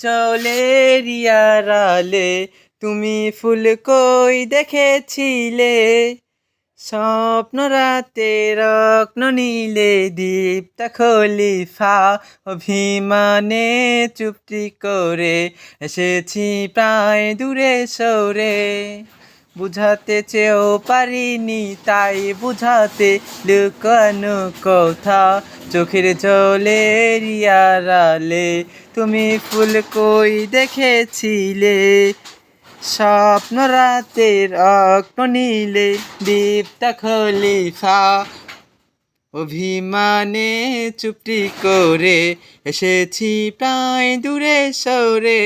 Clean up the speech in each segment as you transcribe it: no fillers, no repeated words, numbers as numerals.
চলের আড়ালে তুমি ফুল কই দেখেছিলে, স্বপ্ন রাতে রত্ন নীলে দীপ্ত খলিফা, অভিমানে চুপটি করে এসেছি প্রায় দূরে সরে। বুঝাতে চেয়েও পারিনি তাই বুঝাতে লুকানো কথা, চোখের জলের আড়ালে তুমি ফুল কই দেখেছিলে, স্বপ্ন রাতের রত্ন নীলে দীপ্ত খলিফা, অভিমানে চুপটি করে এসেছি প্রায় দূরে সরে।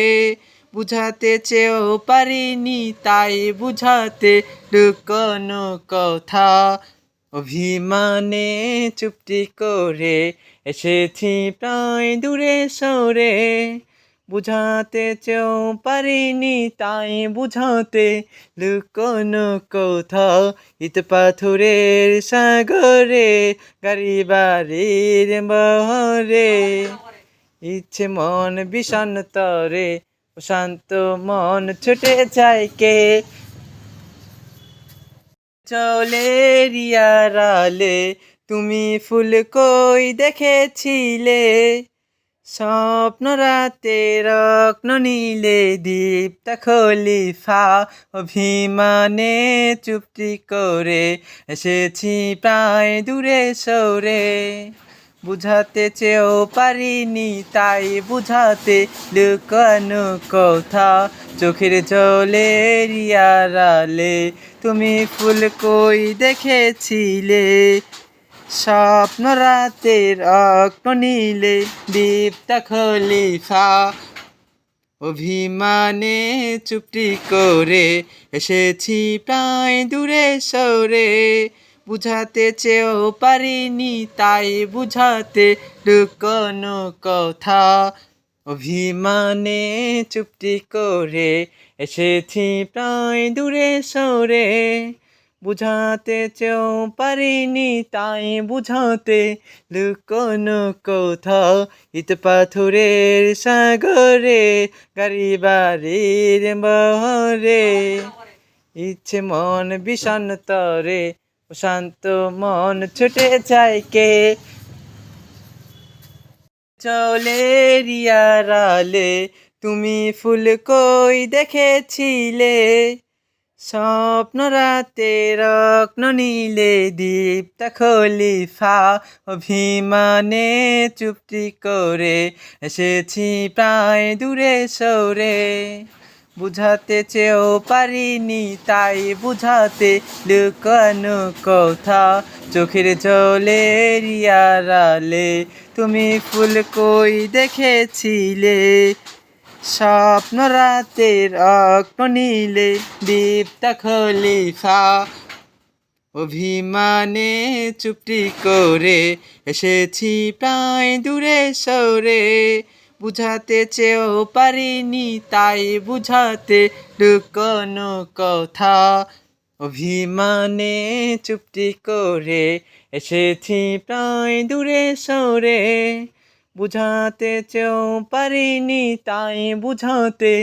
বুঝাতে চেয়েও পারিনি তাই বুঝাতে লুকোনো কথা, অভিমানে চুপটি করে এসেছি প্রায় দূরে সরে। বুঝাতে চেয়েও পারিনি তাই বুঝাতে লুকোনো কথা, ইট পাথরের সাগরে গাড়ি বাড়ির বহরে, ইচ্ছে মন বিষণ্ণ তরে শান্ত মন ছুটে যায় কে। চলের আড়ালে তুমি ফুল কই দেখেছিলে, স্বপ্ন রাতে রত্ন নীলে দীপ্ত খলিফা, অভিমানে চুপটি করে এসেছি প্রায় দূরে সরে। বুঝাতে চেয়েও পারিনি তাই বুঝাতে লুকানো কথা, চোখের জলের আড়ালে তুমি ফুল কই দেখেছিলে, স্বপ্ন রাতের রত্ন নীলে দীপ্ত খলিফা, অভিমানে চুপটি করে এসেছি প্রায় দূরে সরে। বুঝাতে চেয়েও পারিনি তাই বুঝাতে লুকোনো কথা, অভিমানে চুপটি করে এসেছি প্রায় দূরে সরে। বুঝাতে চেয়েও পারিনি তাই বুঝাতে লুকোনো কথা, ইট পাথরের সাগরে গাড়ি বাড়ির বহরে, ইচ্ছে মন বিষণ্ণ তরে শান্ত মন ছুটে যায় কে। চলের আড়ালে তুমি ফুল কই দেখেছিলে, স্বপ্ন রাতে রত্ন নীলে দীপ্ত খলিফা, অভিমানে চুপটি করে এসেছি প্রায় দূরে সরে। বুঝাতে চেয়েও পারিনি তাই বুঝাতে লুকানো কথা, চোখের জলের আড়ালে তুমি ফুল কই দেখেছিলে, স্বপ্ন রাতের রত্ন নীলে দীপ্ত খলিফা, অভিমানে চুপটি করে এসেছি প্রায় দূরে সরে। বুঝাতে চেয়েও পারিনি তাই বুঝাতে লুকোনো কথা, অভিমানে চুপটি করে এসেছি প্রায় দূরে সরে। বুঝাতে চেয়েও পারিনি তাই বুঝাতে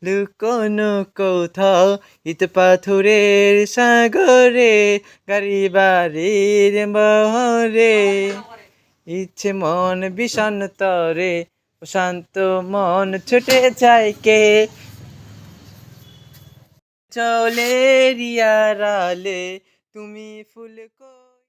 লুকোনো কথা, ইট পাথরের সাগরে গাড়ি বাড়ির বহরে, ইচ্ছে মন বিষণ্ণ তরে শান্ত মন ছুটে যায় কে। চলের আড়ালে তুমি ফুল কই